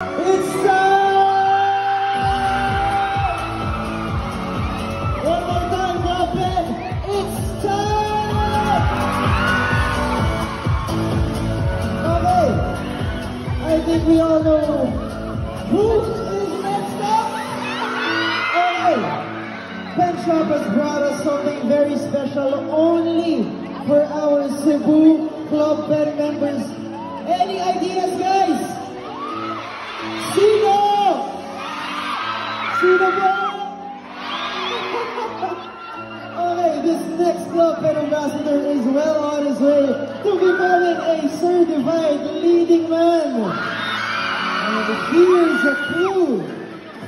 It's time! One more time, Robin! It's time! Okay, I think we all know who is next up. Okay, Pen Shop has brought us something very special only for our Cebu Club Pen members. Any ideas, guys? Sino? Sino ba? Okay, this next Club Pen ambassador is well on his way to becoming a certified leading man. And here's a clue.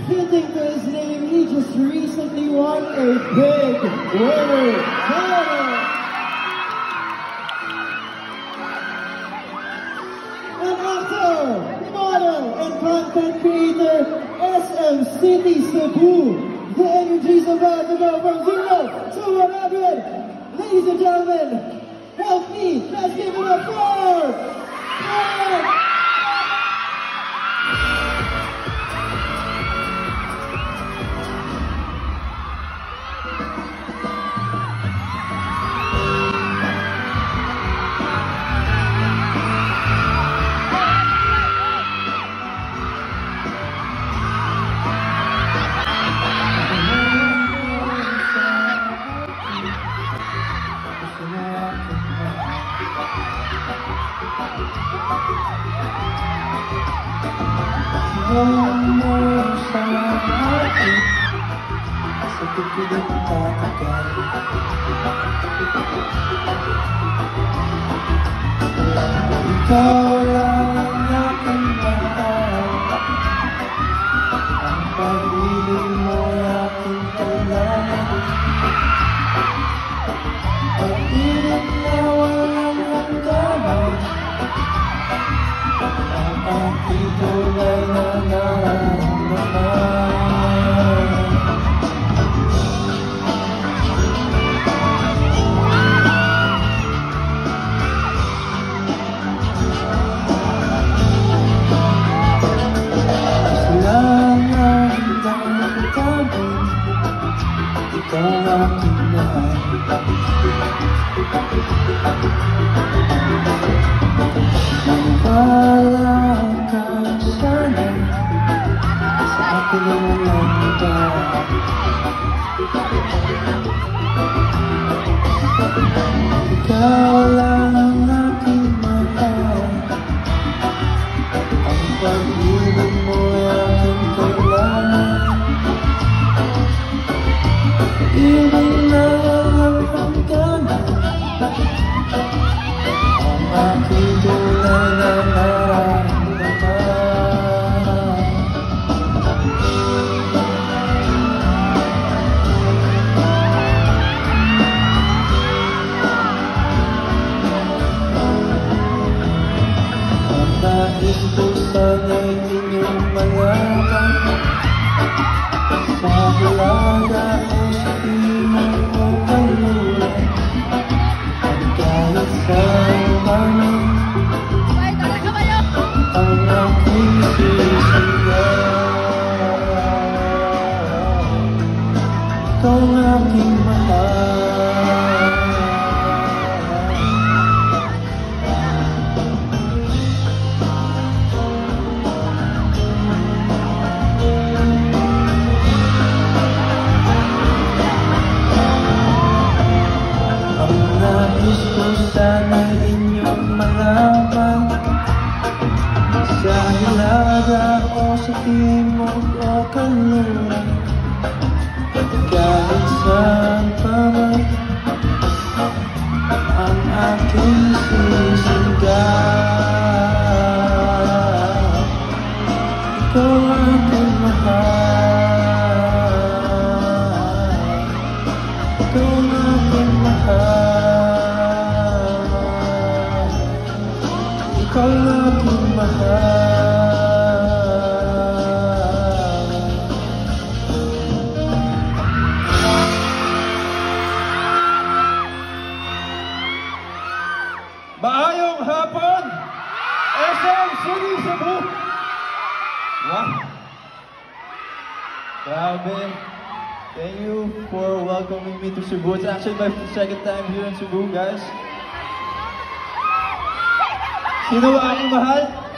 Fitting to his name, he just recently won a big winner. An actor, model, and content creator, SM City Cebu. The energy's about to go from 0 to 100. Ladies and gentlemen, help me, let's give it up for Pen. Ikaw lang ang aking mahal. Ang pag-ibig mo ay aking kailangan. Pag-ibig na walang hangganan. Ang aking tunay na nararamdaman. Ikaw ang aking mahal. Maniwala ka sana sa akin ang walang hanggan. Ikaw lang ang aking mahal. Ang pag-ibig mo ay aking kailangan. Ibig na walang hangganan. Ang aking tunay na nararamdaman. Ang nais ko sana'y inyong malaman. Sa halaga o sa timang o kalulan, at kahit saan man ang aking sisigaw. Ikaw ang aking mahal. Nais ko sana'y inyong malaman. Sa hilaga o sa timog o kanluran, kahit saan pa man ang aking sisigaw. Ikaw ang aking mahal. Ikaw ang aking mahal. Ikaw ang aking mahal. Maayong hapon, SM City Cebu. Wow! Grabe! Thank you for welcoming me to Cebu. It's actually my second time here in Cebu, guys. Sino ba aking mahal?